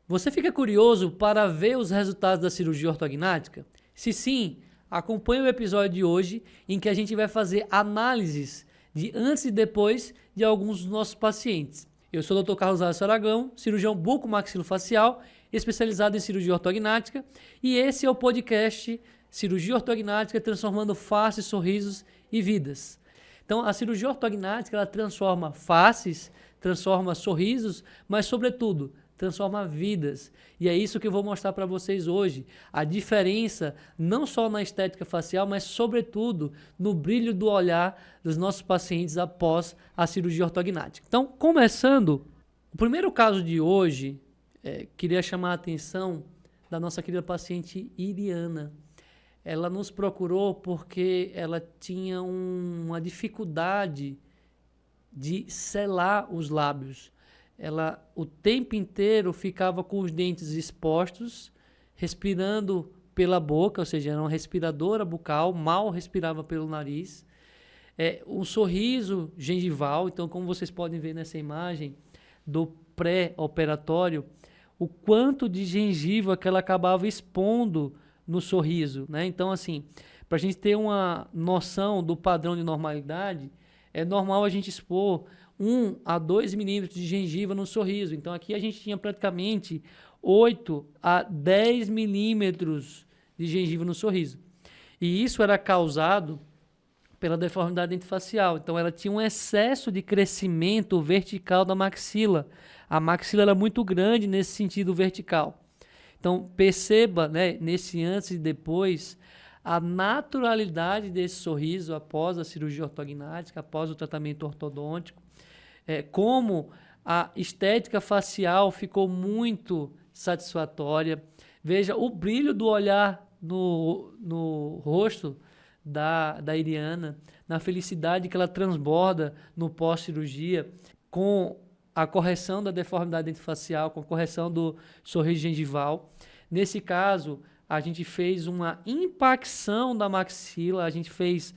Você fica curioso para ver os resultados da cirurgia ortognática? Se sim, acompanhe o episódio de hoje em que a gente vai fazer análises de antes e depois de alguns dos nossos pacientes. Eu sou o Dr. Carlos Alves Aragão, cirurgião bucomaxilofacial, especializado em cirurgia ortognática, e esse é o podcast Cirurgia Ortognática Transformando Faces, Sorrisos e Vidas. Então, a cirurgia ortognática, ela transforma faces, transforma sorrisos, mas, sobretudo, transforma vidas. E é isso que eu vou mostrar para vocês hoje. A diferença não só na estética facial, mas, sobretudo, no brilho do olhar dos nossos pacientes após a cirurgia ortognática. Então, começando, o primeiro caso de hoje, queria chamar a atenção da nossa querida paciente Iriana. Ela nos procurou porque ela tinha uma dificuldade de selar os lábios. Ela o tempo inteiro ficava com os dentes expostos, respirando pela boca, ou seja, era uma respiradora bucal, mal respirava pelo nariz. Um sorriso gengival, então como vocês podem ver nessa imagem do pré-operatório, o quanto de gengiva que ela acabava expondo no sorriso, né? Então, assim, para a gente ter uma noção do padrão de normalidade, é normal a gente expor 1 a 2 milímetros de gengiva no sorriso. Então, aqui a gente tinha praticamente 8 a 10 milímetros de gengiva no sorriso. E isso era causado pela deformidade dentofacial. Então, ela tinha um excesso de crescimento vertical da maxila. A maxila era muito grande nesse sentido vertical. Então, perceba, né, nesse antes e depois, a naturalidade desse sorriso após a cirurgia ortognática, após o tratamento ortodôntico, como a estética facial ficou muito satisfatória. Veja o brilho do olhar no rosto da Iriana, na felicidade que ela transborda no pós-cirurgia, com a correção da deformidade dentofacial, com a correção do sorriso gengival. Nesse caso, a gente fez uma impacção da maxila, a gente fez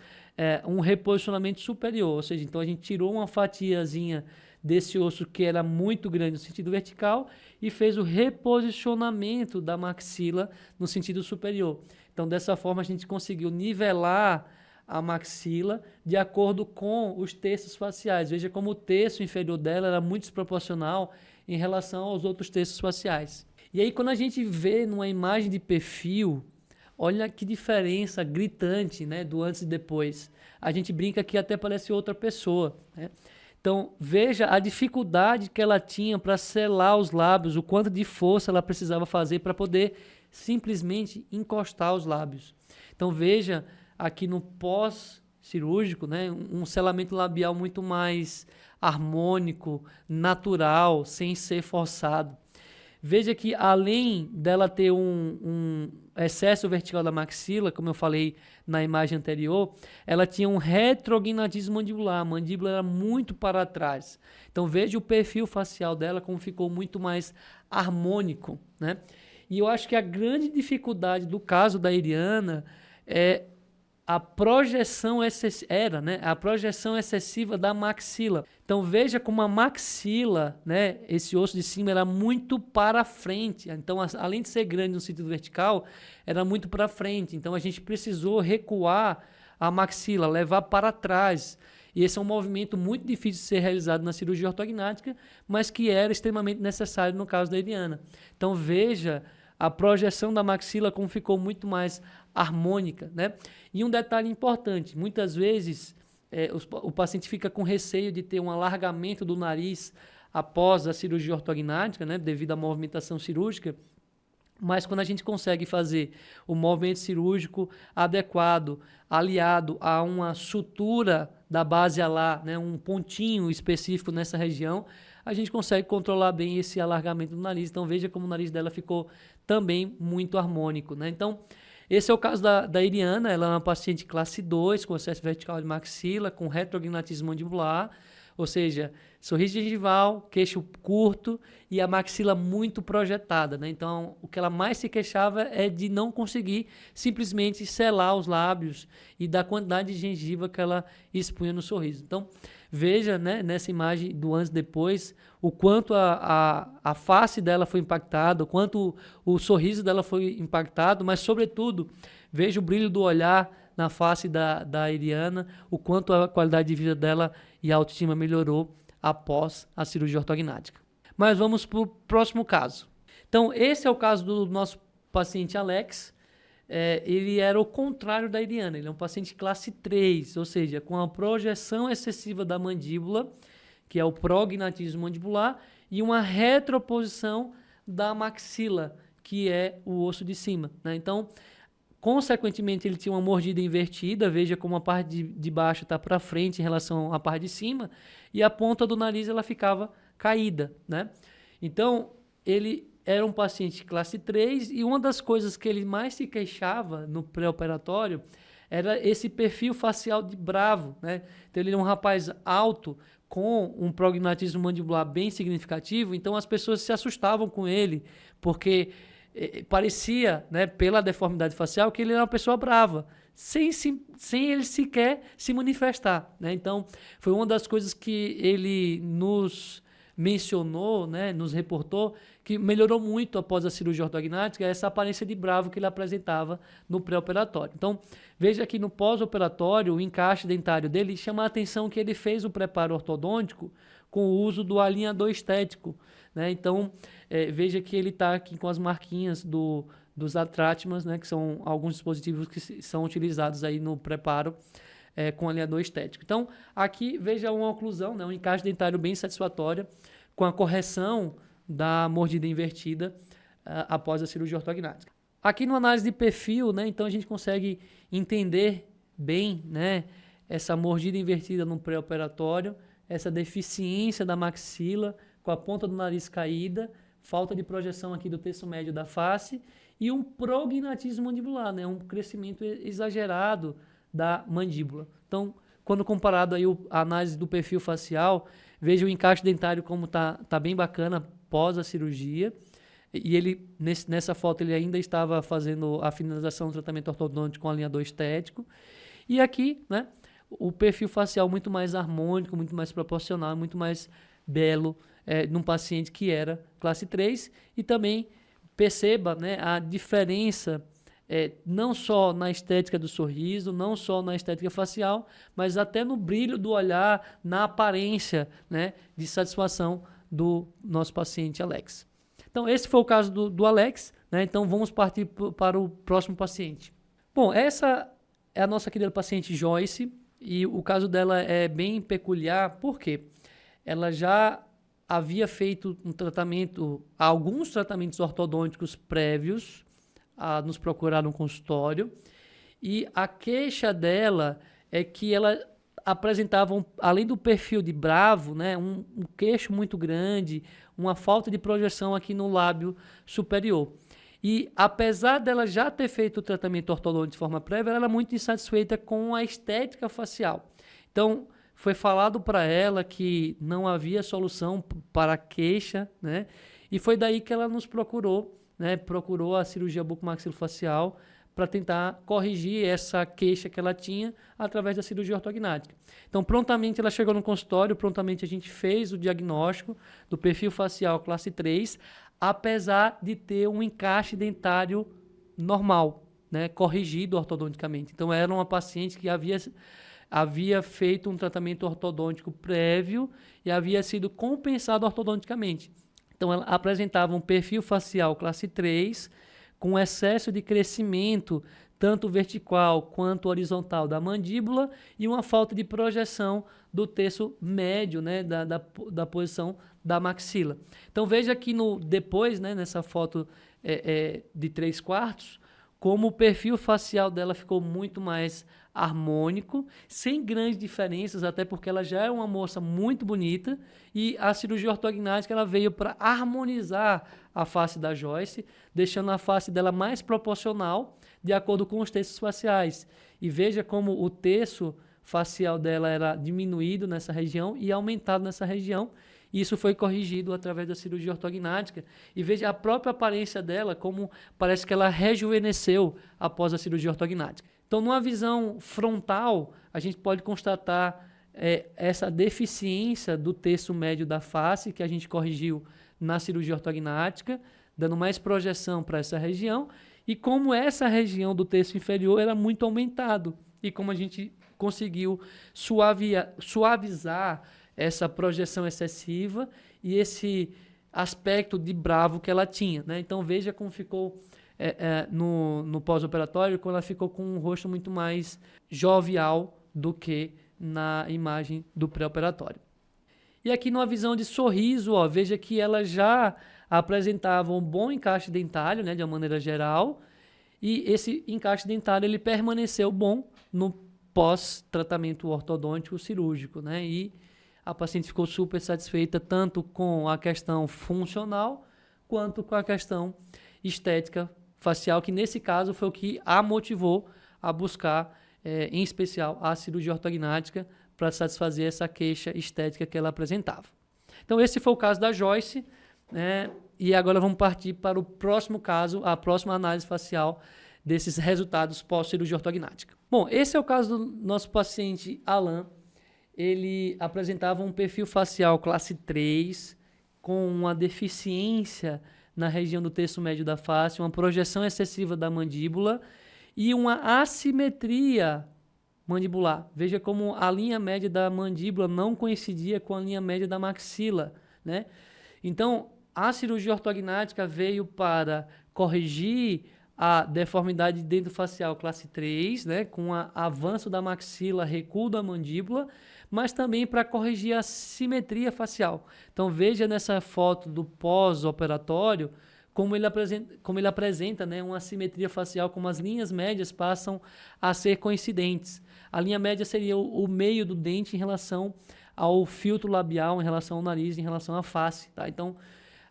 um reposicionamento superior, ou seja, então a gente tirou uma fatiazinha desse osso que era muito grande no sentido vertical e fez o reposicionamento da maxila no sentido superior. Então, dessa forma, a gente conseguiu nivelar a maxila de acordo com os terços faciais. Veja como o terço inferior dela era muito desproporcional em relação aos outros terços faciais. E aí, quando a gente vê numa imagem de perfil, olha que diferença gritante, né, do antes e depois. A gente brinca que até parece outra pessoa, né? Então, veja a dificuldade que ela tinha para selar os lábios, o quanto de força ela precisava fazer para poder simplesmente encostar os lábios. Então, veja aqui no pós-cirúrgico, né, um selamento labial muito mais harmônico, natural, sem ser forçado. Veja que além dela ter um excesso vertical da maxila, como eu falei na imagem anterior, ela tinha um retrognatismo mandibular, a mandíbula era muito para trás. Então veja o perfil facial dela como ficou muito mais harmônico, né? E eu acho que a grande dificuldade do caso da Iriana é a projeção a projeção excessiva da maxila. Então veja como a maxila, né, esse osso de cima era muito para frente. Então, além de ser grande no sentido vertical, era muito para frente. Então a gente precisou recuar a maxila, levar para trás. E esse é um movimento muito difícil de ser realizado na cirurgia ortognática, mas que era extremamente necessário no caso da Iriana. Então veja a projeção da maxila como ficou muito mais harmônica, né? E um detalhe importante, muitas vezes o paciente fica com receio de ter um alargamento do nariz após a cirurgia ortognática, né, devido à movimentação cirúrgica, mas quando a gente consegue fazer o movimento cirúrgico adequado, aliado a uma sutura da base alar, né, um pontinho específico nessa região, a gente consegue controlar bem esse alargamento do nariz. Então veja como o nariz dela ficou também muito harmônico, né? Então, esse é o caso da Iriana, ela é uma paciente classe 2, com excesso vertical de maxila, com retrognatismo mandibular, ou seja, sorriso gengival, queixo curto e a maxila muito projetada, né? Então, o que ela mais se queixava é de não conseguir simplesmente selar os lábios e da quantidade de gengiva que ela expunha no sorriso. Então, veja, né, nessa imagem do antes e depois, o quanto a face dela foi impactada, o quanto o sorriso dela foi impactado, mas, sobretudo, veja o brilho do olhar na face da Iriana, o quanto a qualidade de vida dela e a autoestima melhorou após a cirurgia ortognática. Mas vamos para o próximo caso. Então, esse é o caso do nosso paciente Alex. Ele era o contrário da Iriana, ele é um paciente classe 3, ou seja, com a projeção excessiva da mandíbula, que é o prognatismo mandibular, e uma retroposição da maxila, que é o osso de cima, né? Então, consequentemente, ele tinha uma mordida invertida, veja como a parte de baixo está para frente em relação à parte de cima, e a ponta do nariz ela ficava caída, né? Então, ele era um paciente classe 3 e uma das coisas que ele mais se queixava no pré-operatório era esse perfil facial de bravo, né? Então, ele era um rapaz alto, com um prognatismo mandibular bem significativo, então as pessoas se assustavam com ele, porque parecia, né, pela deformidade facial, que ele era uma pessoa brava, sem ele sequer se manifestar, né? Então, foi uma das coisas que ele nos mencionou, né, nos reportou, que melhorou muito após a cirurgia ortognática, essa aparência de bravo que ele apresentava no pré-operatório. Então, veja que no pós-operatório, o encaixe dentário dele chama a atenção que ele fez o preparo ortodôntico com o uso do alinhador estético, né? Então, veja que ele está aqui com as marquinhas dos atrátimas, né, que são alguns dispositivos que são utilizados aí no preparo com alinhador estético. Então, aqui veja uma oclusão, né, um encaixe dentário bem satisfatório, com a correção da mordida invertida após a cirurgia ortognática. Aqui no análise de perfil, né, então a gente consegue entender bem, né, essa mordida invertida no pré-operatório, essa deficiência da maxila com a ponta do nariz caída, falta de projeção aqui do terço médio da face e um prognatismo mandibular, né, um crescimento exagerado da mandíbula. Então, quando comparado aí a análise do perfil facial, veja o encaixe dentário como tá bem bacana pós a cirurgia. E ele, nessa foto, ele ainda estava fazendo a finalização do tratamento ortodôntico com alinhador estético. E aqui, né, o perfil facial muito mais harmônico, muito mais proporcional, muito mais belo num paciente que era classe 3. E também perceba, né, a diferença não só na estética do sorriso, não só na estética facial, mas até no brilho do olhar, na aparência, né, de satisfação do nosso paciente Alex. Então, esse foi o caso do Alex, né? Então, vamos partir para o próximo paciente. Bom, essa é a nossa querida paciente Joyce, e o caso dela é bem peculiar, porque ela já havia feito alguns tratamentos ortodônticos prévios, a nos procurar no consultório, e a queixa dela é que ela apresentava, além do perfil de bravo, né, um queixo muito grande, uma falta de projeção aqui no lábio superior. E apesar dela já ter feito o tratamento ortodôntico de forma prévia, ela era muito insatisfeita com a estética facial. Então, foi falado para ela que não havia solução para a queixa, né, e foi daí que ela nos procurou, né, procurou a cirurgia bucomaxilofacial para tentar corrigir essa queixa que ela tinha através da cirurgia ortognática. Então, prontamente ela chegou no consultório, prontamente a gente fez o diagnóstico do perfil facial classe 3, apesar de ter um encaixe dentário normal, né, corrigido ortodonticamente. Então, era uma paciente que havia feito um tratamento ortodôntico prévio e havia sido compensado ortodonticamente. Então, ela apresentava um perfil facial classe 3, com excesso de crescimento, tanto vertical quanto horizontal da mandíbula, e uma falta de projeção do terço médio, né, da posição da maxila. Então, veja aqui depois, né, nessa foto de 3/4, como o perfil facial dela ficou muito mais harmônico, sem grandes diferenças, até porque ela já é uma moça muito bonita, e a cirurgia ortognática ela veio para harmonizar a face da Joyce, deixando a face dela mais proporcional, de acordo com os terços faciais. E veja como o terço facial dela era diminuído nessa região e aumentado nessa região. Isso foi corrigido através da cirurgia ortognática. E veja a própria aparência dela, como parece que ela rejuvenesceu após a cirurgia ortognática. Então, numa visão frontal, a gente pode constatar essa deficiência do terço médio da face, que a gente corrigiu na cirurgia ortognática, dando mais projeção para essa região, e como essa região do terço inferior era muito aumentado, e como a gente conseguiu suavizar essa projeção excessiva e esse aspecto de bravo que ela tinha, né? Então veja como ficou no pós-operatório, quando ela ficou com um rosto muito mais jovial do que na imagem do pré-operatório. E aqui numa visão de sorriso, ó, veja que ela já apresentava um bom encaixe dentário, né, de uma maneira geral, e esse encaixe dentário ele permaneceu bom no pós-tratamento ortodôntico cirúrgico, né, e a paciente ficou super satisfeita tanto com a questão funcional quanto com a questão estética facial, que nesse caso foi o que a motivou a buscar, em especial, a cirurgia ortognática para satisfazer essa queixa estética que ela apresentava. Então esse foi o caso da Joyce, né? E agora vamos partir para o próximo caso, a próxima análise facial desses resultados pós-cirurgia ortognática. Bom, esse é o caso do nosso paciente Alan. Ele apresentava um perfil facial classe 3, com uma deficiência na região do terço médio da face, uma projeção excessiva da mandíbula e uma assimetria mandibular. Veja como a linha média da mandíbula não coincidia com a linha média da maxila, né? Então, a cirurgia ortognática veio para corrigir a deformidade dentofacial classe 3, né, com o avanço da maxila, recuo da mandíbula, mas também para corrigir a simetria facial. Então veja nessa foto do pós-operatório como ele apresenta, né, uma simetria facial, como as linhas médias passam a ser coincidentes. A linha média seria o meio do dente em relação ao filtro labial, em relação ao nariz, em relação à face. Tá? Então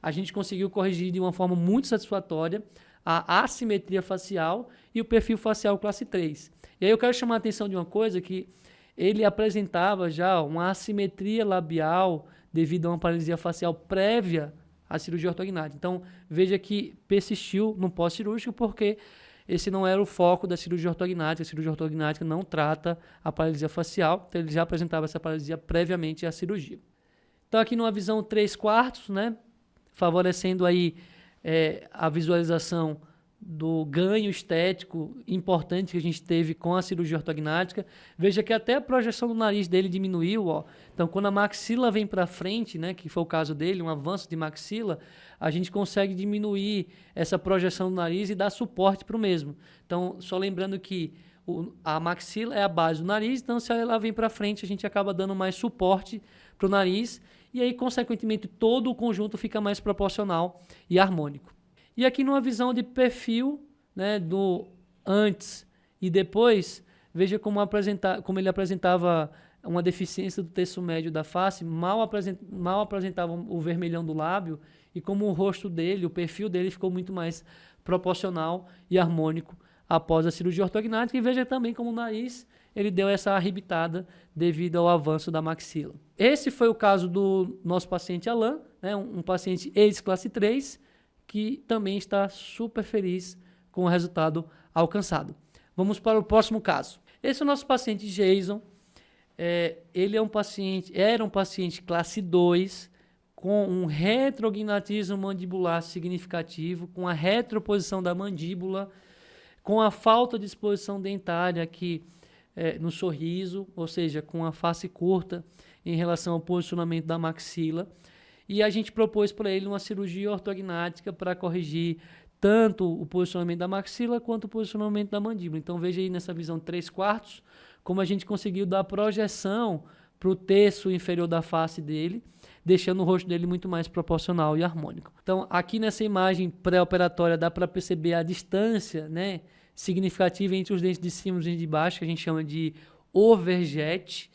a gente conseguiu corrigir de uma forma muito satisfatória a assimetria facial e o perfil facial classe 3. E aí eu quero chamar a atenção de uma coisa, que ele apresentava já uma assimetria labial devido a uma paralisia facial prévia à cirurgia ortognática. Então, veja que persistiu no pós-cirúrgico porque esse não era o foco da cirurgia ortognática. A cirurgia ortognática não trata a paralisia facial, então ele já apresentava essa paralisia previamente à cirurgia. Então, aqui numa visão 3/4, né, favorecendo aí a visualização do ganho estético importante que a gente teve com a cirurgia ortognática. Veja que até a projeção do nariz dele diminuiu, ó. Então, quando a maxila vem para frente, né, que foi o caso dele, um avanço de maxila, a gente consegue diminuir essa projeção do nariz e dar suporte para o mesmo. Então, só lembrando que a maxila é a base do nariz, então se ela vem para frente, a gente acaba dando mais suporte para o nariz e aí, consequentemente, todo o conjunto fica mais proporcional e harmônico. E aqui numa visão de perfil, né, do antes e depois, veja como ele apresentava uma deficiência do terço médio da face, mal apresentava o vermelhão do lábio e como o rosto dele, o perfil dele ficou muito mais proporcional e harmônico após a cirurgia ortognática. E veja também como o nariz ele deu essa arrebitada devido ao avanço da maxila. Esse foi o caso do nosso paciente Alan, né, um paciente ex-classe 3, que também está super feliz com o resultado alcançado. Vamos para o próximo caso. Esse é o nosso paciente Jason. Ele era um paciente classe 2, com um retrognatismo mandibular significativo, com a retroposição da mandíbula, com a falta de exposição dentária aqui no sorriso, ou seja, com a face curta em relação ao posicionamento da maxila. E a gente propôs para ele uma cirurgia ortognática para corrigir tanto o posicionamento da maxila quanto o posicionamento da mandíbula. Então veja aí nessa visão 3/4 como a gente conseguiu dar projeção para o terço inferior da face dele, deixando o rosto dele muito mais proporcional e harmônico. Então aqui nessa imagem pré-operatória dá para perceber a distância, né, significativa entre os dentes de cima e os dentes de baixo, que a gente chama de overjet.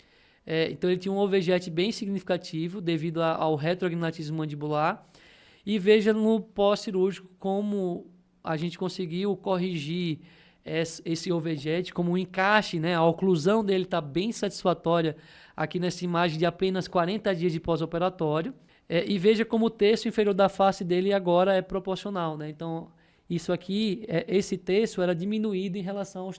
Então ele tinha um overjet bem significativo devido ao retrognatismo mandibular. E veja no pós-cirúrgico como a gente conseguiu corrigir esse overjet, como um encaixe, né? A oclusão dele está bem satisfatória aqui nessa imagem de apenas 40 dias de pós-operatório. E veja como o terço inferior da face dele agora é proporcional, né? Então isso aqui, esse terço era diminuído em relação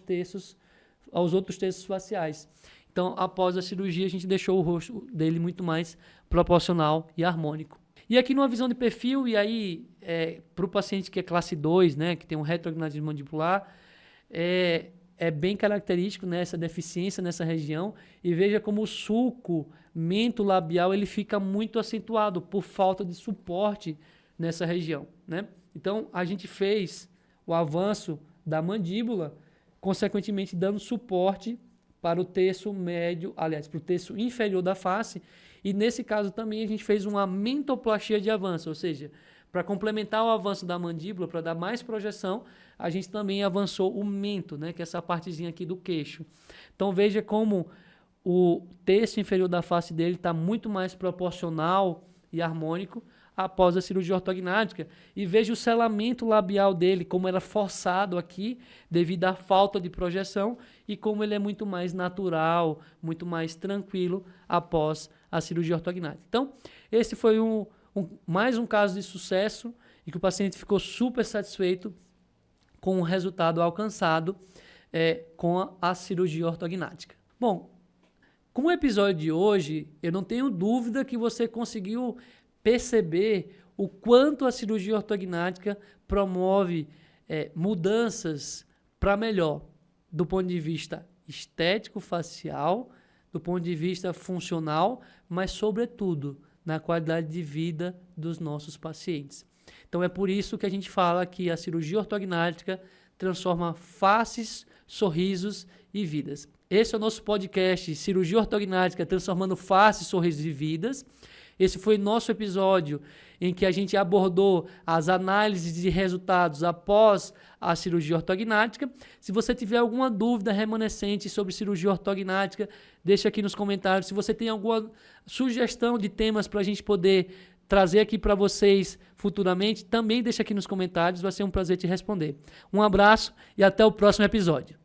aos outros terços faciais. Então, após a cirurgia, a gente deixou o rosto dele muito mais proporcional e harmônico. E aqui numa visão de perfil, e aí para o paciente que é classe 2, né, que tem um retrognathismo mandibular, é bem característico, né, essa deficiência nessa região. E veja como o sulco mentolabial ele fica muito acentuado por falta de suporte nessa região, né? Então, a gente fez o avanço da mandíbula, consequentemente dando suporte para o terço médio, aliás, para o terço inferior da face. E nesse caso também a gente fez uma mentoplastia de avanço, ou seja, para complementar o avanço da mandíbula, para dar mais projeção, a gente também avançou o mento, né, que é essa partezinha aqui do queixo. Então veja como o terço inferior da face dele está muito mais proporcional e harmônico após a cirurgia ortognática. E veja o selamento labial dele, como era forçado aqui, devido à falta de projeção, e como ele é muito mais natural, muito mais tranquilo após a cirurgia ortognática. Então, esse foi mais um caso de sucesso e que o paciente ficou super satisfeito com o resultado alcançado com a cirurgia ortognática. Bom, com o episódio de hoje, eu não tenho dúvida que você conseguiu perceber o quanto a cirurgia ortognática promove mudanças para melhor, do ponto de vista estético, facial, do ponto de vista funcional, mas, sobretudo, na qualidade de vida dos nossos pacientes. Então, é por isso que a gente fala que a cirurgia ortognática transforma faces, sorrisos e vidas. Esse é o nosso podcast Cirurgia Ortognática Transformando Faces, Sorrisos e Vidas. Esse foi nosso episódio em que a gente abordou as análises de resultados após a cirurgia ortognática. Se você tiver alguma dúvida remanescente sobre cirurgia ortognática, deixa aqui nos comentários. Se você tem alguma sugestão de temas para a gente poder trazer aqui para vocês futuramente, também deixa aqui nos comentários. Vai ser um prazer te responder. Um abraço e até o próximo episódio.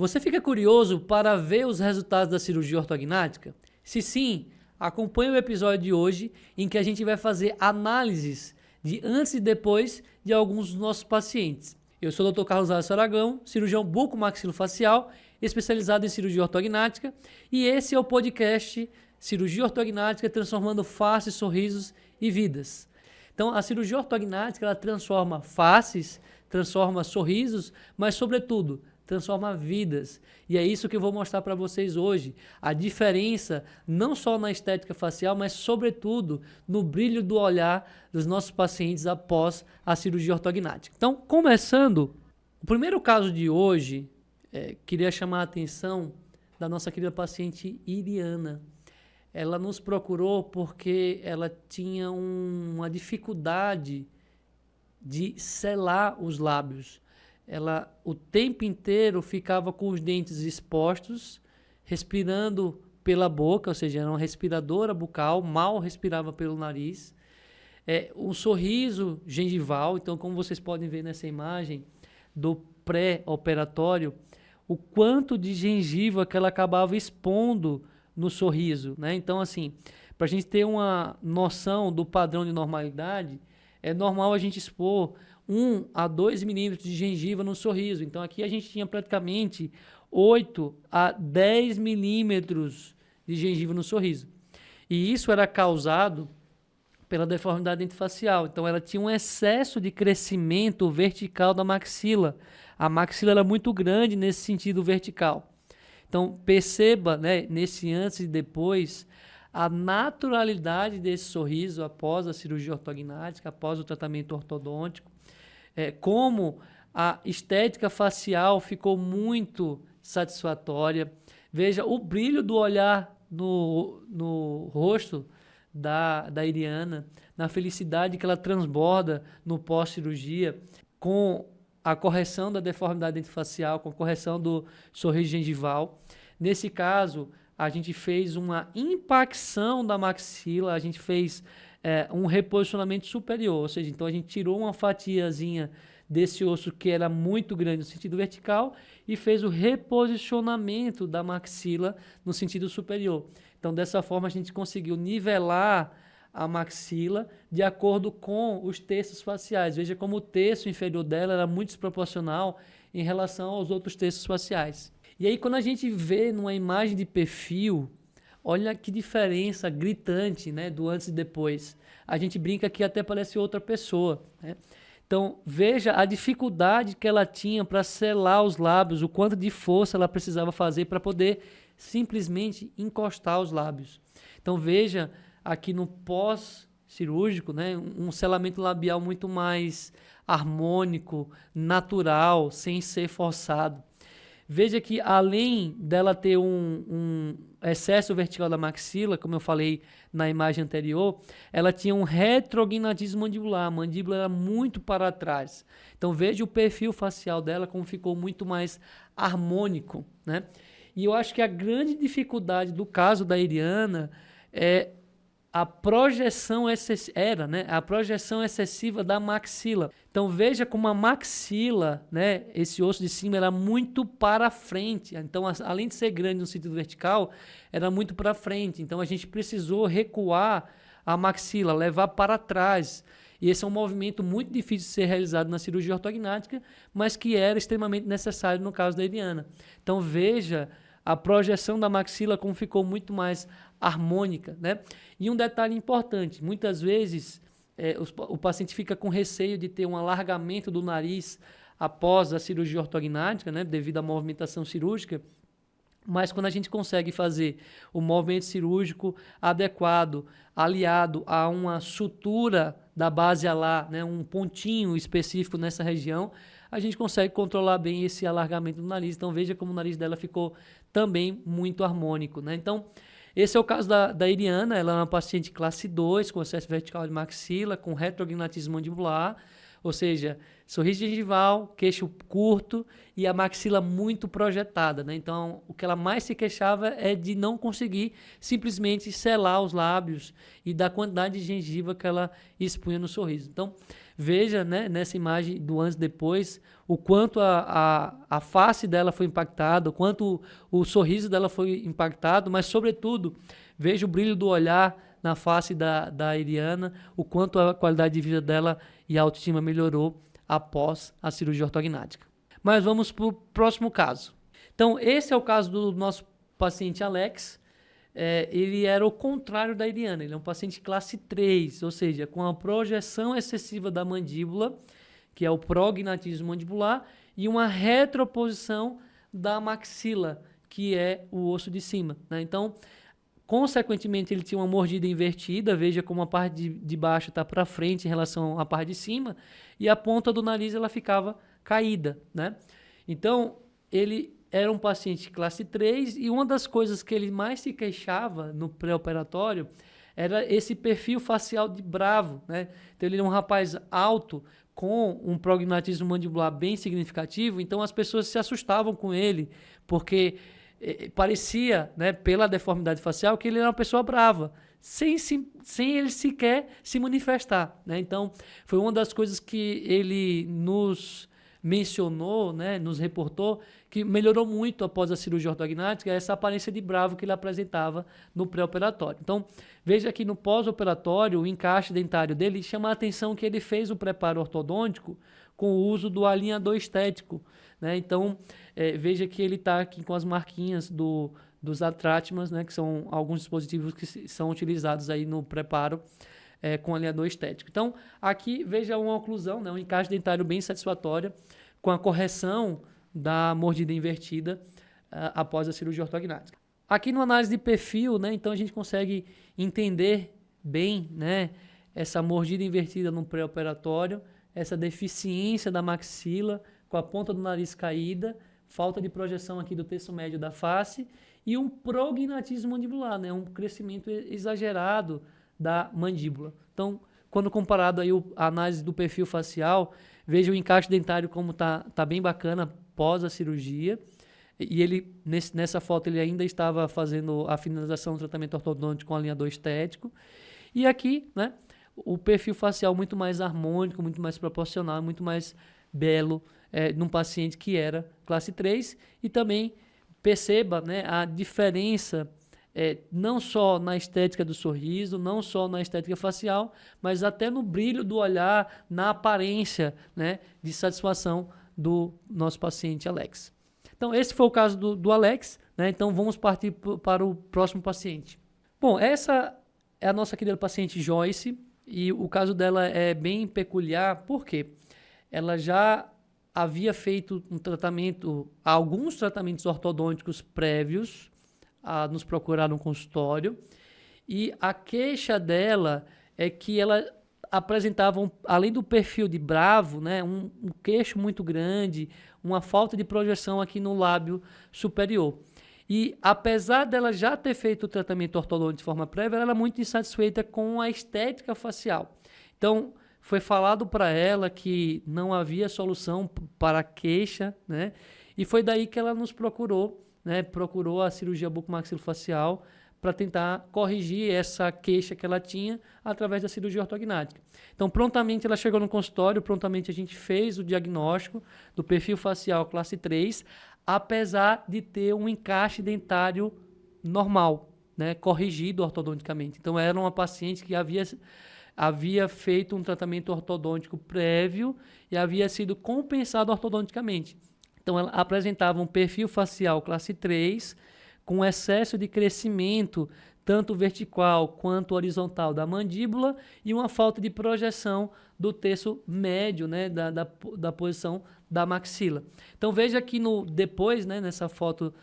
Você fica curioso para ver os resultados da cirurgia ortognática? Se sim, acompanhe o episódio de hoje em que a gente vai fazer análises de antes e depois de alguns dos nossos pacientes. Eu sou o Dr. Carlos Alves Aragão, cirurgião bucomaxilofacial, especializado em cirurgia ortognática, e esse é o podcast Cirurgia Ortognática Transformando Faces, Sorrisos e Vidas. Então, a cirurgia ortognática, ela transforma faces, transforma sorrisos, mas, sobretudo, transforma vidas. E é isso que eu vou mostrar para vocês hoje. A diferença, não só na estética facial, mas, sobretudo, no brilho do olhar dos nossos pacientes após a cirurgia ortognática. Então, começando, o primeiro caso de hoje, queria chamar a atenção da nossa querida paciente Iriana. Ela nos procurou porque ela tinha uma dificuldade de selar os lábios. Ela o tempo inteiro ficava com os dentes expostos, respirando pela boca, ou seja, era uma respiradora bucal, mal respirava pelo nariz. Um sorriso gengival, então como vocês podem ver nessa imagem do pré-operatório, o quanto de gengiva que ela acabava expondo no sorriso, né? Então, assim, para a gente ter uma noção do padrão de normalidade, é normal a gente expor 1 a 2 milímetros de gengiva no sorriso. Então, aqui a gente tinha praticamente 8 a 10 milímetros de gengiva no sorriso. E isso era causado pela deformidade dentofacial. Então, ela tinha um excesso de crescimento vertical da maxila. A maxila era muito grande nesse sentido vertical. Então, perceba, né, nesse antes e depois, a naturalidade desse sorriso após a cirurgia ortognática, após o tratamento ortodôntico, como a estética facial ficou muito satisfatória. Veja o brilho do olhar no rosto da Iriana, na felicidade que ela transborda no pós-cirurgia, com a correção da deformidade dentofacial, com a correção do sorriso gengival. Nesse caso, a gente fez uma impacção da maxila, a gente fez um reposicionamento superior, ou seja, então a gente tirou uma fatiazinha desse osso que era muito grande no sentido vertical e fez o reposicionamento da maxila no sentido superior. Então, dessa forma, a gente conseguiu nivelar a maxila de acordo com os terços faciais. Veja como o terço inferior dela era muito desproporcional em relação aos outros terços faciais. E aí, quando a gente vê numa imagem de perfil, olha que diferença gritante, né, do antes e depois. A gente brinca que até parece outra pessoa, né? Então, veja a dificuldade que ela tinha para selar os lábios, o quanto de força ela precisava fazer para poder simplesmente encostar os lábios. Então, veja aqui no pós-cirúrgico, né, um selamento labial muito mais harmônico, natural, sem ser forçado. Veja que além dela ter um excesso vertical da maxila, como eu falei na imagem anterior, ela tinha um retrognatismo mandibular, a mandíbula era muito para trás. Então veja o perfil facial dela como ficou muito mais harmônico, né? E eu acho que a grande dificuldade do caso da Iriana é a projeção excessiva da maxila. Então veja como a maxila, né, esse osso de cima era muito para frente. Então, além de ser grande no sentido vertical, era muito para frente. Então a gente precisou recuar a maxila, levar para trás. E esse é um movimento muito difícil de ser realizado na cirurgia ortognática, mas que era extremamente necessário no caso da Iriana. Então veja a projeção da maxila como ficou muito mais harmônica, né? E um detalhe importante, muitas vezes o paciente fica com receio de ter um alargamento do nariz após a cirurgia ortognática, né, devido à movimentação cirúrgica, mas quando a gente consegue fazer o movimento cirúrgico adequado, aliado a uma sutura da base alar, né, um pontinho específico nessa região, a gente consegue controlar bem esse alargamento do nariz. Então veja como o nariz dela ficou também muito harmônico, né? Então, esse é o caso da Iriana, ela é uma paciente classe 2, com excesso vertical de maxila, com retrognatismo mandibular, Ou seja, sorriso gengival, queixo curto e a maxila muito projetada, né? Então, o que ela mais se queixava é de não conseguir simplesmente selar os lábios e da quantidade de gengiva que ela expunha no sorriso. Então, veja, né, nessa imagem do antes e depois, o quanto a face dela foi impactada, o quanto o sorriso dela foi impactado, mas, sobretudo, veja o brilho do olhar na face da Iriana, o quanto a qualidade de vida dela e a autoestima melhorou após a cirurgia ortognática. Mas vamos para o próximo caso. Então, esse é o caso do nosso paciente Alex. Ele era o contrário da Iriana, ele é um paciente classe 3, ou seja, com a projeção excessiva da mandíbula, que é o prognatismo mandibular, e uma retroposição da maxila, que é o osso de cima, né? Então, consequentemente, ele tinha uma mordida invertida, veja como a parte de baixo está para frente em relação à parte de cima, e a ponta do nariz ela ficava caída, né? Então, ele era um paciente classe 3 e uma das coisas que ele mais se queixava no pré-operatório era esse perfil facial de bravo, né? Então, ele era um rapaz alto, com um prognatismo mandibular bem significativo, então as pessoas se assustavam com ele, porque parecia, né, pela deformidade facial, que ele era uma pessoa brava, sem ele sequer se manifestar, né? Então, foi uma das coisas que ele nos mencionou, né, nos reportou, que melhorou muito após a cirurgia ortognática, essa aparência de bravo que ele apresentava no pré-operatório. Então, veja que no pós-operatório, o encaixe dentário dele chama a atenção que ele fez o preparo ortodôntico com o uso do alinhador estético, né? Então, veja que ele está aqui com as marquinhas dos atrátimas, né, que são alguns dispositivos que são utilizados aí no preparo com alinhador estético. Então, aqui veja uma oclusão, né, um encaixe dentário bem satisfatório, com a correção da mordida invertida após a cirurgia ortognática. Aqui no análise de perfil, né, então a gente consegue entender bem, né, essa mordida invertida no pré-operatório, essa deficiência da maxila com a ponta do nariz caída, falta de projeção aqui do terço médio da face e um prognatismo mandibular, né, um crescimento exagerado da mandíbula. Então, quando comparado aí a análise do perfil facial, veja o encaixe dentário como tá bem bacana pós a cirurgia. E ele, nessa foto, ele ainda estava fazendo a finalização do tratamento ortodôntico com alinhador estético. E aqui, né, o perfil facial muito mais harmônico, muito mais proporcional, muito mais belo num paciente que era classe 3. E também perceba, né, a diferença não só na estética do sorriso, não só na estética facial, mas até no brilho do olhar, na aparência, né, de satisfação do nosso paciente Alex. Então, esse foi o caso do Alex, né? Então, vamos partir para o próximo paciente. Bom, essa é a nossa querida paciente Joyce, e o caso dela é bem peculiar, porque ela já havia feito alguns tratamentos ortodônticos prévios, a nos procurar no consultório, e a queixa dela é que ela apresentava, além do perfil de bravo, né, um queixo muito grande, uma falta de projeção aqui no lábio superior. E apesar dela já ter feito o tratamento ortodôntico de forma prévia, ela era muito insatisfeita com a estética facial. Então, foi falado para ela que não havia solução para a queixa, né, e foi daí que ela nos procurou, né, procurou a cirurgia bucomaxilofacial para tentar corrigir essa queixa que ela tinha através da cirurgia ortognática. Então, prontamente ela chegou no consultório, prontamente a gente fez o diagnóstico do perfil facial classe 3, apesar de ter um encaixe dentário normal, né, corrigido ortodonticamente. Então, era uma paciente que havia feito um tratamento ortodôntico prévio e havia sido compensado ortodonticamente. Então, ela apresentava um perfil facial classe 3, com excesso de crescimento, tanto vertical quanto horizontal da mandíbula, e uma falta de projeção do terço médio, né, da posição da maxila. Então, veja aqui depois, né, nessa foto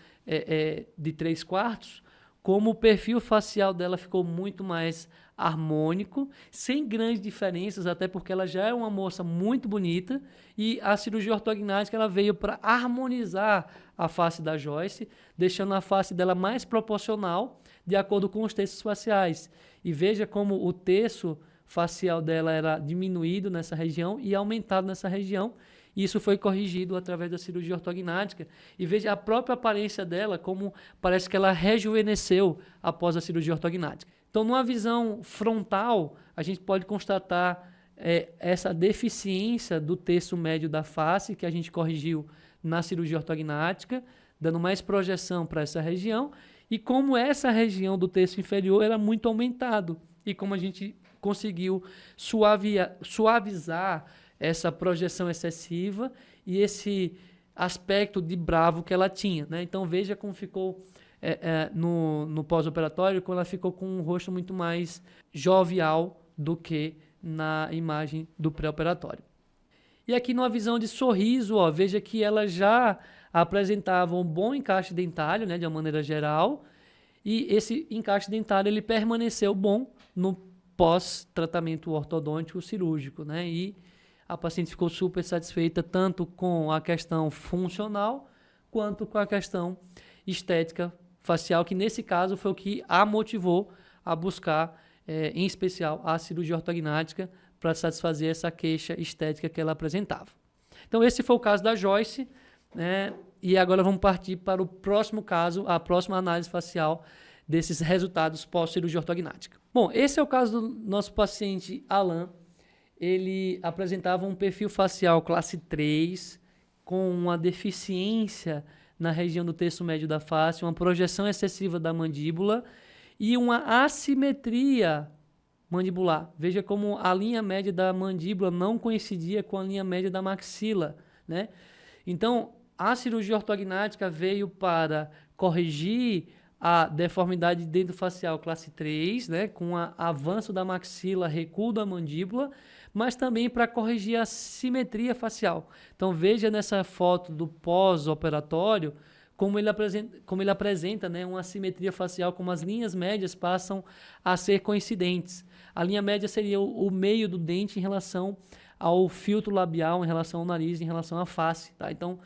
de 3/4, como o perfil facial dela ficou muito mais harmônico, sem grandes diferenças, até porque ela já é uma moça muito bonita, e a cirurgia ortognática ela veio para harmonizar a face da Joyce, deixando a face dela mais proporcional de acordo com os terços faciais. E veja como o terço facial dela era diminuído nessa região e aumentado nessa região. E isso foi corrigido através da cirurgia ortognática. E veja a própria aparência dela, como parece que ela rejuvenesceu após a cirurgia ortognática. Então, numa visão frontal, a gente pode constatar essa deficiência do terço médio da face, que a gente corrigiu na cirurgia ortognática, dando mais projeção para essa região, e como essa região do terço inferior era muito aumentado, e como a gente conseguiu suavizar essa projeção excessiva e esse aspecto de bravo que ela tinha, né? Então veja como ficou no pós-operatório, quando ela ficou com um rosto muito mais jovial do que na imagem do pré-operatório. E aqui numa visão de sorriso, ó, veja que ela já apresentava um bom encaixe dentário, né, de uma maneira geral, e esse encaixe dentário ele permaneceu bom no pós-tratamento ortodôntico cirúrgico, né, e a paciente ficou super satisfeita tanto com a questão funcional quanto com a questão estética facial, que nesse caso foi o que a motivou a buscar, em especial, a cirurgia ortognática para satisfazer essa queixa estética que ela apresentava. Então esse foi o caso da Joyce, né? E agora vamos partir para o próximo caso, a próxima análise facial desses resultados pós-cirurgia ortognática. Bom, esse é o caso do nosso paciente Alan. Ele apresentava um perfil facial classe 3, com uma deficiência na região do terço médio da face, uma projeção excessiva da mandíbula e uma assimetria mandibular. Veja como a linha média da mandíbula não coincidia com a linha média da maxila, né? Então, a cirurgia ortognática veio para corrigir a deformidade dentofacial classe 3, né, com o avanço da maxila, recuo da mandíbula, mas também para corrigir a simetria facial. Então veja nessa foto do pós-operatório como ele apresenta, né, uma simetria facial, como as linhas médias passam a ser coincidentes. A linha média seria o meio do dente em relação ao filtro labial, em relação ao nariz, em relação à face. Tá? Então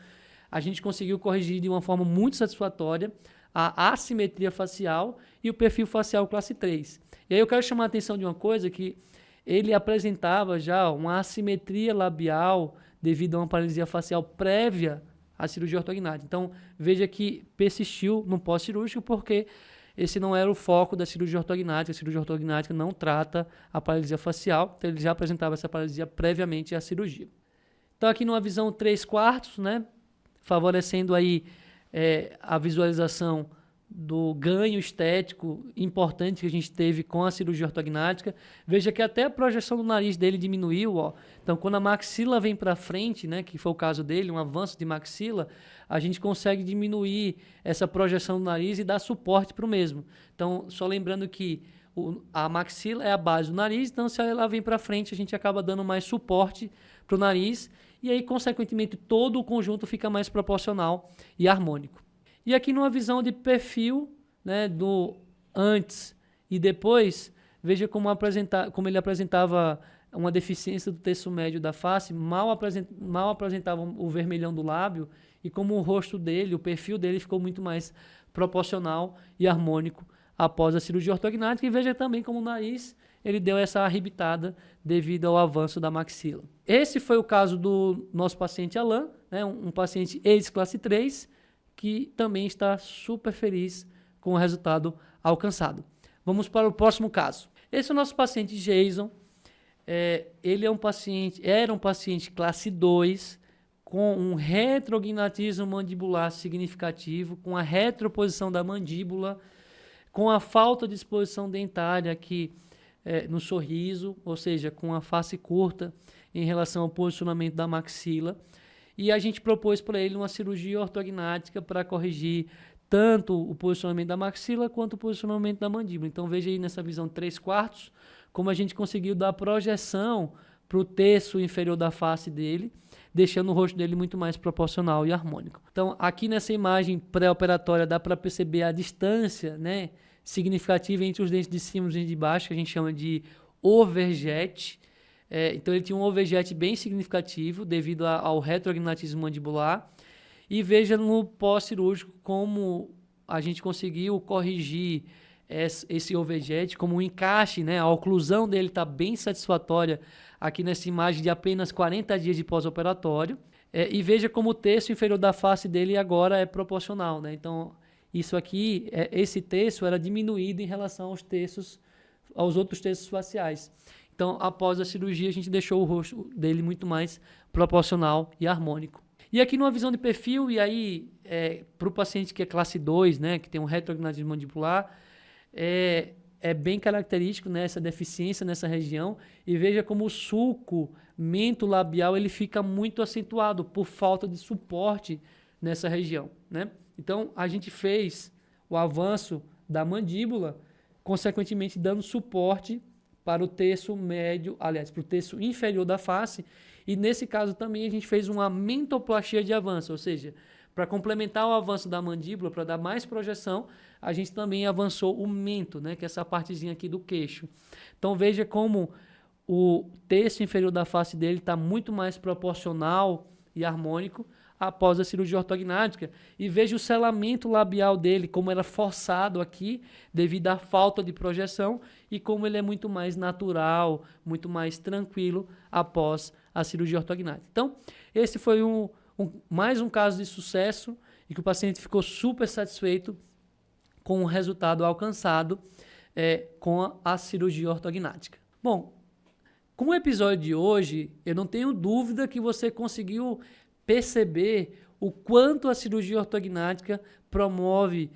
a gente conseguiu corrigir de uma forma muito satisfatória a assimetria facial e o perfil facial classe 3. E aí eu quero chamar a atenção de uma coisa, que ele apresentava já uma assimetria labial devido a uma paralisia facial prévia à cirurgia ortognática. Então, veja que persistiu no pós-cirúrgico porque esse não era o foco da cirurgia ortognática. A cirurgia ortognática não trata a paralisia facial, então ele já apresentava essa paralisia previamente à cirurgia. Então, aqui numa visão 3/4, né, favorecendo aí a visualização do ganho estético importante que a gente teve com a cirurgia ortognática. Veja que até a projeção do nariz dele diminuiu, ó. Então, quando a maxila vem para frente, né, que foi o caso dele, um avanço de maxila, a gente consegue diminuir essa projeção do nariz e dar suporte para o mesmo. Então, só lembrando que a maxila é a base do nariz, então se ela vem para frente, a gente acaba dando mais suporte para o nariz e aí, consequentemente, todo o conjunto fica mais proporcional e harmônico. E aqui numa visão de perfil, né, do antes e depois, veja como ele apresentava uma deficiência do terço médio da face, mal apresentava o vermelhão do lábio e como o rosto dele, o perfil dele ficou muito mais proporcional e harmônico após a cirurgia ortognática. E veja também como o nariz ele deu essa arrebitada devido ao avanço da maxila. Esse foi o caso do nosso paciente Alan, né, um paciente ex-classe 3, que também está super feliz com o resultado alcançado. Vamos para o próximo caso. Esse é o nosso paciente Jason. Ele era um paciente classe 2, com um retrognatismo mandibular significativo, com a retroposição da mandíbula, com a falta de exposição dentária aqui no sorriso, ou seja, com a face curta em relação ao posicionamento da maxila. E a gente propôs para ele uma cirurgia ortognática para corrigir tanto o posicionamento da maxila quanto o posicionamento da mandíbula. Então veja aí nessa visão 3/4 como a gente conseguiu dar projeção para o terço inferior da face dele, deixando o rosto dele muito mais proporcional e harmônico. Então aqui nessa imagem pré-operatória dá para perceber a distância, né, significativa entre os dentes de cima e os dentes de baixo, que a gente chama de overjet. Então ele tinha um overjet bem significativo devido ao retrognatismo mandibular. E veja no pós-cirúrgico como a gente conseguiu corrigir esse overjet como um encaixe, né? A oclusão dele está bem satisfatória aqui nessa imagem de apenas 40 dias de pós-operatório. E veja como o terço inferior da face dele agora é proporcional, né? Então, isso aqui, esse terço era diminuído em relação aos outros terços faciais. Então, após a cirurgia, a gente deixou o rosto dele muito mais proporcional e harmônico. E aqui numa visão de perfil, e aí, para o paciente que é classe 2, né, que tem um retrognathismo mandibular, é bem característico, né, essa deficiência nessa região. E veja como o sulco mentolabial ele fica muito acentuado por falta de suporte nessa região, né? Então, a gente fez o avanço da mandíbula, consequentemente dando suporte para o terço médio, aliás, para o terço inferior da face. E nesse caso também a gente fez uma mentoplastia de avanço, ou seja, para complementar o avanço da mandíbula, para dar mais projeção, a gente também avançou o mento, né, que é essa partezinha aqui do queixo. Então veja como o terço inferior da face dele está muito mais proporcional e harmônico após a cirurgia ortognática. E veja o selamento labial dele, como era forçado aqui devido à falta de projeção e como ele é muito mais natural, muito mais tranquilo após a cirurgia ortognática. Então, esse foi mais um caso de sucesso e que o paciente ficou super satisfeito com o resultado alcançado com a cirurgia ortognática. Bom, com o episódio de hoje, eu não tenho dúvida que você conseguiu perceber o quanto a cirurgia ortognática promove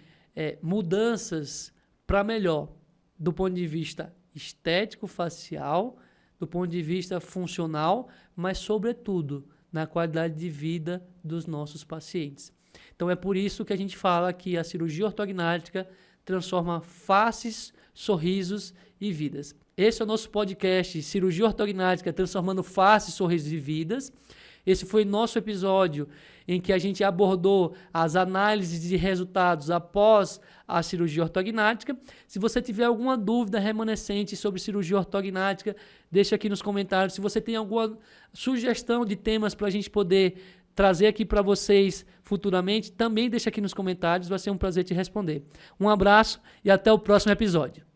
mudanças para melhor, do ponto de vista estético, facial, do ponto de vista funcional, mas, sobretudo, na qualidade de vida dos nossos pacientes. Então, é por isso que a gente fala que a cirurgia ortognática transforma faces, sorrisos e vidas. Esse é o nosso podcast Cirurgia Ortognática Transformando Faces, Sorrisos e Vidas. Esse foi nosso episódio em que a gente abordou as análises de resultados após a cirurgia ortognática. Se você tiver alguma dúvida remanescente sobre cirurgia ortognática, deixa aqui nos comentários. Se você tem alguma sugestão de temas para a gente poder trazer aqui para vocês futuramente, também deixa aqui nos comentários. Vai ser um prazer te responder. Um abraço e até o próximo episódio.